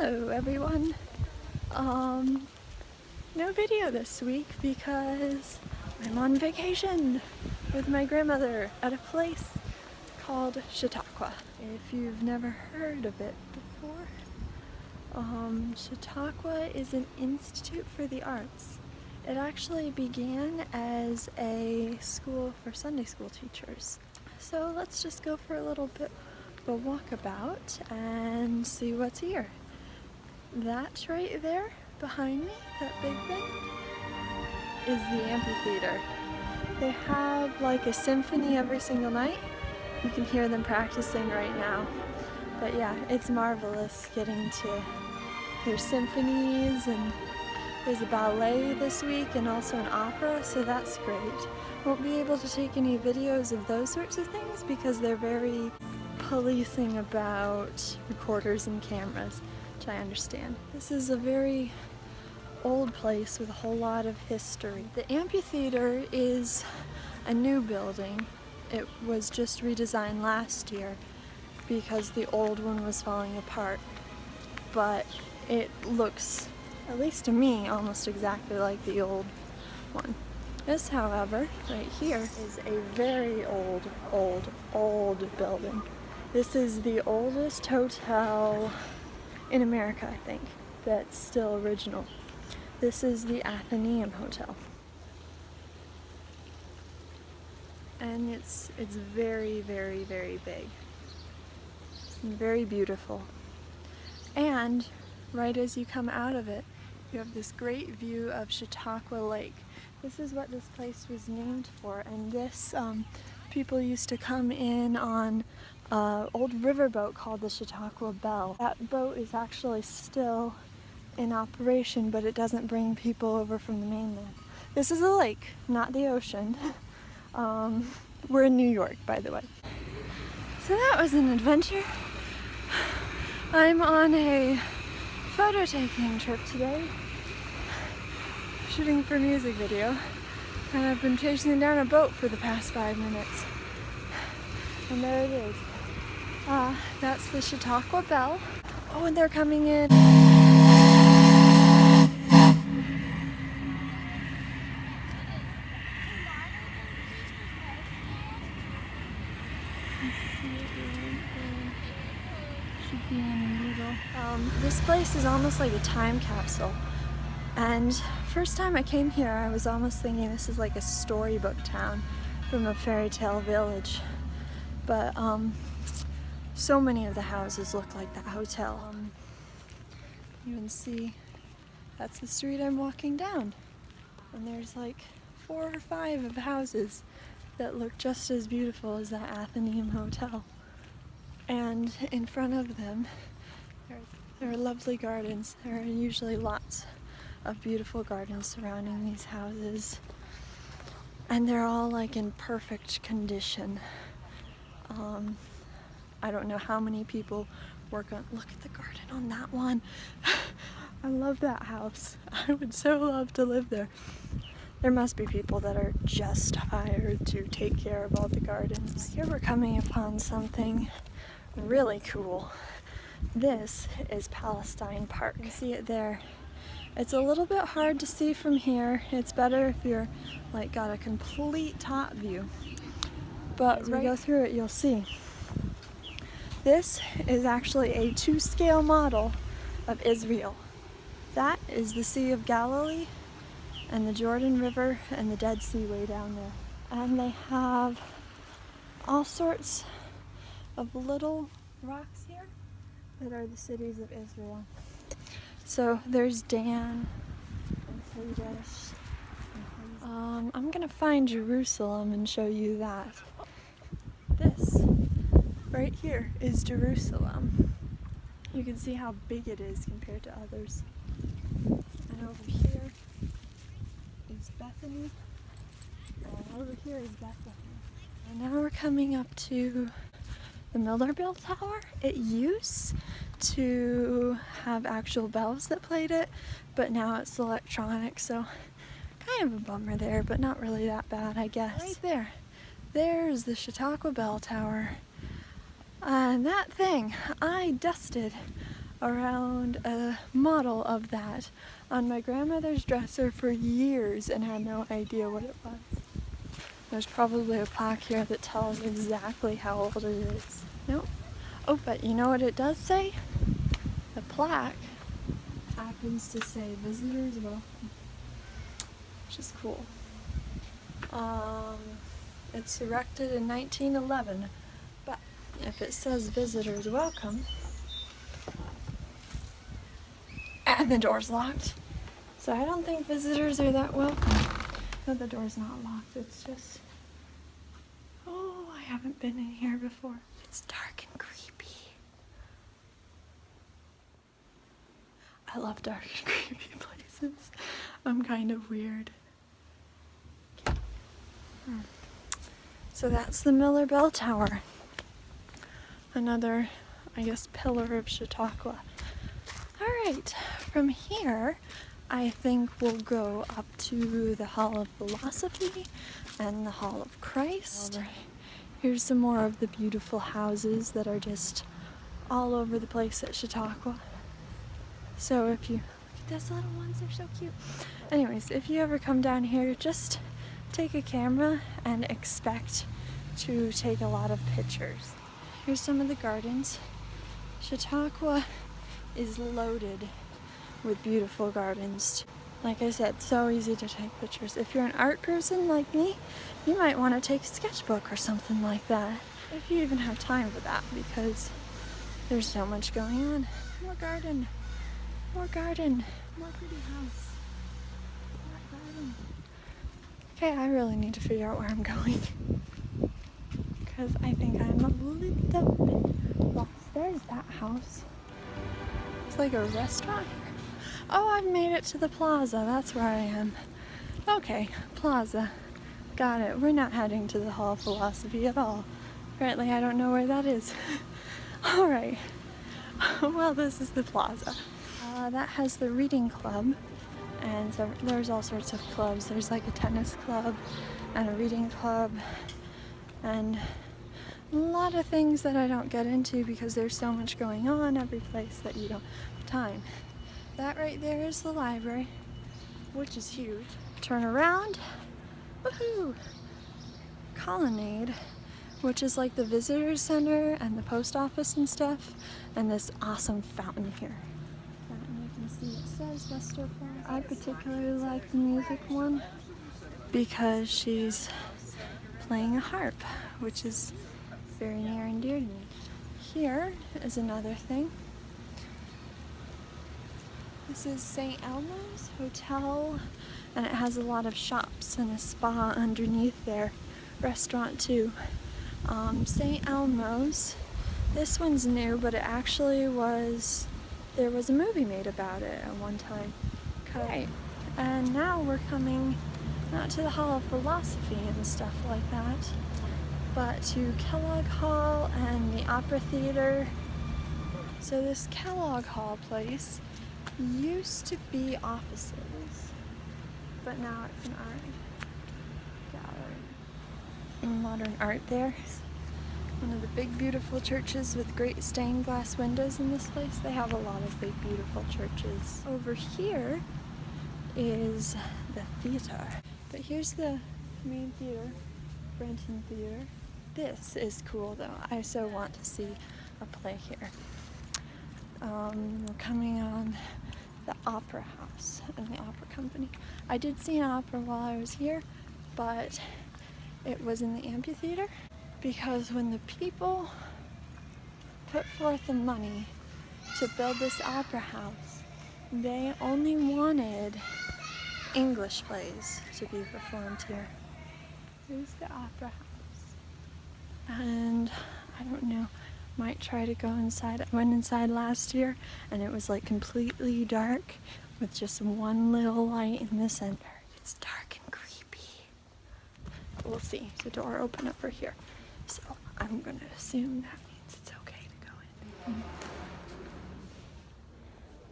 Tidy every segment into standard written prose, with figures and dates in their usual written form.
Hello everyone. No video this week because I'm on vacation with my grandmother at a place called Chautauqua. If you've never heard of it before, Chautauqua is an institute for the arts. It actually began as a school for Sunday school teachers. So let's just go for a little bit of a walkabout and see what's here. That right there behind me, that big thing, is the amphitheater. They have like a symphony every single night. You can hear them practicing right now. But yeah, it's marvelous getting to hear symphonies, and there's a ballet this week and also an opera, so that's great. Won't be able to take any videos of those sorts of things because they're very policing about recorders and cameras, which I understand. This is a very old place with a whole lot of history. The amphitheater is a new building. It was just redesigned last year because the old one was falling apart. But it looks, at least to me, almost exactly like the old one. This, however, right here, is a very old building. This is the oldest hotel in America, I think, that's still original. This is the Athenaeum Hotel. And it's very big. And very beautiful. And right as you come out of it, you have this great view of Chautauqua Lake. This is what this place was named for, and this, people used to come in on an old riverboat called the Chautauqua Belle. That boat is actually still in operation, but it doesn't bring people over from the mainland. This is a lake, not the ocean. We're in New York, by the way. So that was an adventure. I'm on a photo taking trip today, shooting for a music video, and I've been chasing down a boat for the past 5 minutes. And there it is. That's the Chautauqua Belle. Oh, and they're coming in. This place is almost like a time capsule. And first time I came here, I was almost thinking this is like a storybook town from a fairy tale village. But so many of the houses look like that hotel. You can see that's the street I'm walking down. And there's like 4 or 5 of the houses that look just as beautiful as that Athenaeum Hotel. And in front of them, there are lovely gardens. There are usually lots of beautiful gardens surrounding these houses. And they're all like in perfect condition. I don't know how many people work on, look at the garden on that one. I love that house. I would so love to live there. There must be people that are just hired to take care of all the gardens. Here we're coming upon something really cool. This is Palestine Park. You can see it there. It's a little bit hard to see from here. It's better if you're like got a complete top view. But as we go through it, you'll see. This is actually a 2-scale model of Israel. That is the Sea of Galilee and the Jordan River and the Dead Sea way down there. And they have all sorts of little rocks here that are the cities of Israel. So there's Dan and Kadesh. I'm gonna find Jerusalem and show you that. This right here is Jerusalem. You can see how big it is compared to others. And over here is Bethany. And over here is Bethlehem. And now we're coming up to the Miller-Bell Tower. It used to have actual bells that played it, but now it's electronic, so kind of a bummer there, but not really that bad, I guess. Right there. There's the Chautauqua Bell Tower. And that thing I dusted around a model of that on my grandmother's dresser for years and had no idea what it was. There's probably a plaque here that tells exactly how old it is. Nope. Oh, but you know what it does say? The plaque happens to say visitors welcome, which is cool. It's erected in 1911, but if it says visitors welcome, and the door's locked, so I don't think visitors are that welcome. No, the door's not locked, it's just, oh, I haven't been in here before. It's dark and creepy. I love dark and creepy places. I'm kind of weird. So that's the Miller Bell Tower. Another, I guess, pillar of Chautauqua. Alright, from here, I think we'll go up to the Hall of Philosophy and the Hall of Christ. Here's some more of the beautiful houses that are just all over the place at Chautauqua. So if you, look at those little ones, they're so cute. Anyways, if you ever come down here, just take a camera and expect to take a lot of pictures. Here's some of the gardens. Chautauqua is loaded with beautiful gardens. Like I said, so easy to take pictures. If you're an art person like me, you might want to take a sketchbook or something like that. If you even have time for that, because there's so much going on. More garden, more garden, more pretty house, more garden. Okay, I really need to figure out where I'm going, because I think I'm a little bit lost. There's that house. It's like a restaurant here. Oh, I've made it to the plaza. That's where I am. Okay, plaza. Got it. We're not heading to the Hall of Philosophy at all. Apparently, I don't know where that is. All right. Well, this is the plaza. That has the reading club. And so there's all sorts of clubs. There's like a tennis club and a reading club and a lot of things that I don't get into because there's so much going on every place that you don't have time. That right there is the library, which is huge. Turn around, woohoo! Colonnade, which is like the visitor center and the post office and stuff, and this awesome fountain here. And you can see it says Wester Plaza. I particularly like the music one because she's playing a harp, which is very near and dear to me. Here is another thing. This is St. Elmo's Hotel, and it has a lot of shops and a spa underneath there. Restaurant too. St. Elmo's, this one's new, but it actually was, there was a movie made about it at one time. Okay. And now we're coming not to the Hall of Philosophy and stuff like that, but to Kellogg Hall and the Opera Theater. So this Kellogg Hall place used to be offices, but now it's an art gallery. Modern art there. One of the big beautiful churches with great stained glass windows in this place. They have a lot of big beautiful churches. Over here is the theater. But here's the main theater, Brenton Theater. This is cool though. I so want to see a play here. We're coming on the Opera House and the Opera Company. I did see an opera while I was here, but it was in the amphitheater because when the people put forth the money to build this opera house, they only wanted English plays to be performed here. Here's the Opera House. And I don't know, might try to go inside. I went inside last year and it was like completely dark with just one little light in the center. It's dark and creepy. We'll see. There's a door open over here. So I'm gonna assume that means it's okay to go in.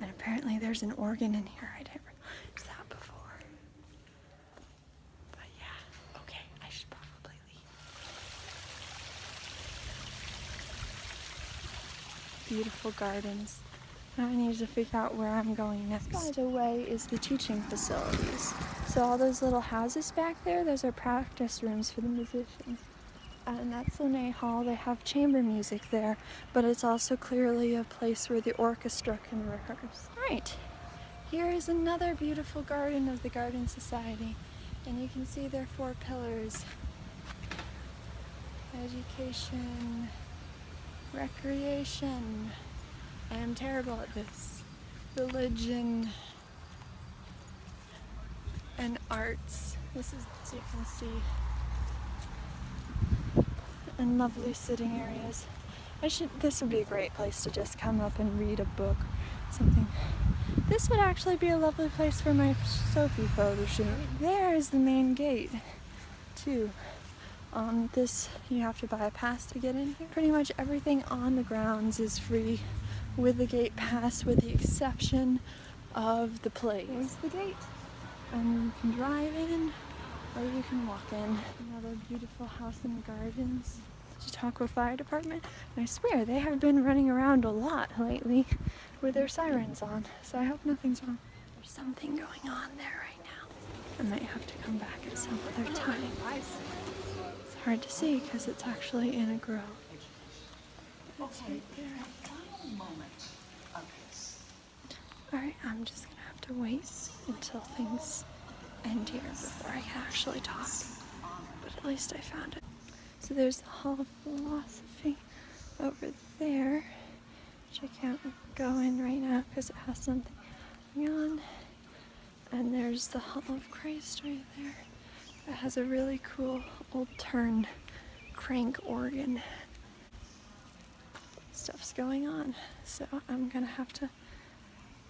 And apparently there's an organ in here. I didn't realize that before. But yeah, okay, I should probably leave. Beautiful gardens. I need to figure out where I'm going next. By the way is the teaching facilities. So all those little houses back there, those are practice rooms for the musicians. And that's Lene Hall. They have chamber music there, but it's also clearly a place where the orchestra can rehearse. Alright, here is another beautiful garden of the Garden Society. And you can see their 4 pillars. Education, recreation, I am terrible at this, religion, and arts. This is, as you can see, and lovely sitting areas. This would be a great place to just come up and read a book, something. This would actually be a lovely place for my Sophie photo shoot. There is the main gate, too. This, you have to buy a pass to get in here. Pretty much everything on the grounds is free with the gate pass, with the exception of the plays. There's the gate. And you can drive in, or you can walk in. Another beautiful house in the gardens. Chautauqua Fire Department. And I swear, they have been running around a lot lately with their sirens on, so I hope nothing's wrong. There's something going on there right now. I might have to come back at some other time. It's hard to see because it's actually in a grove. It's right there. Alright, I'm just gonna have to wait until things end here before I can actually talk. But at least I found it. So there's the Hall of Philosophy over there, which I can't go in right now because it has something going on. And there's the Hall of Christ right there. It has a really cool old turn crank organ. Stuff's going on, so I'm gonna have to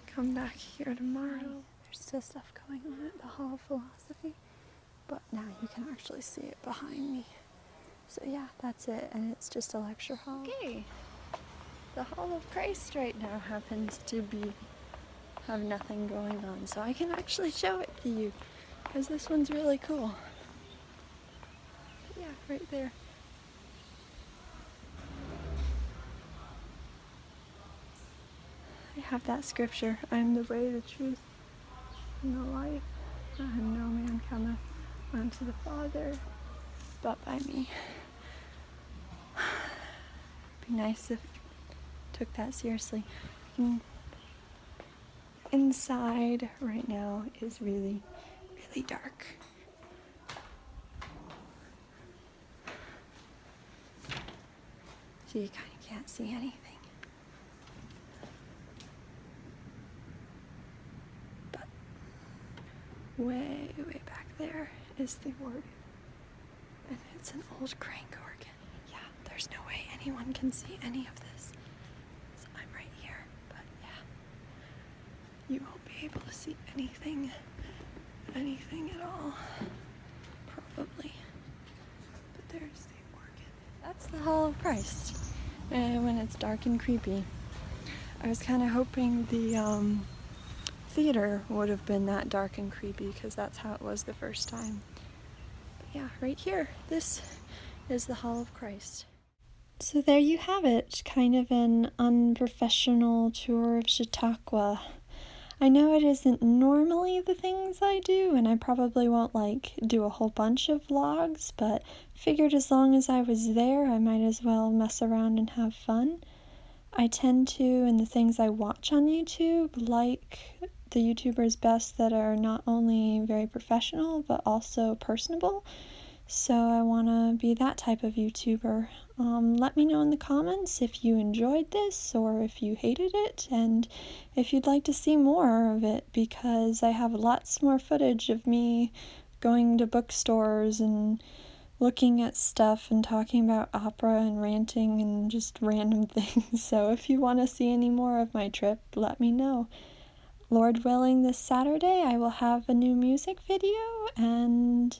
come back here tomorrow. There's still stuff going on at the Hall of Philosophy, but now you can actually see it behind me. So yeah, that's it, and it's just a lecture hall. Okay, the Hall of Christ right now happens to have nothing going on, so I can actually show it to you, because this one's really cool. Yeah, right there. I have that scripture, I am the way, the truth, and the life, and no man cometh unto the Father but by me. It'd be nice if I took that seriously. Inside right now is really, really dark. So you kind of can't see anything. But way, way back there is the organ. And it's an old crank organ. Yeah, there's no way anyone can see any of this. So I'm right here, but yeah. You won't be able to see anything at all. Probably. But there's the organ. That's the Hall of Christ. And when it's dark and creepy. I was kind of hoping the theater would have been that dark and creepy because that's how it was the first time. But yeah, right here, this is the Hall of Christ. So there you have it, kind of an unprofessional tour of Chautauqua. I know it isn't normally the things I do, and I probably won't do a whole bunch of vlogs, but figured as long as I was there, I might as well mess around and have fun. I tend to, in the things I watch on YouTube, like the YouTubers best that are not only very professional, but also personable. So I want to be that type of YouTuber. Let me know in the comments if you enjoyed this or if you hated it, and if you'd like to see more of it, because I have lots more footage of me going to bookstores and looking at stuff and talking about opera and ranting and just random things. So if you want to see any more of my trip, let me know. Lord willing, this Saturday I will have a new music video, and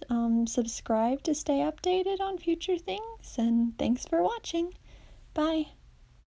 subscribe to stay updated on future things, and thanks for watching. Bye.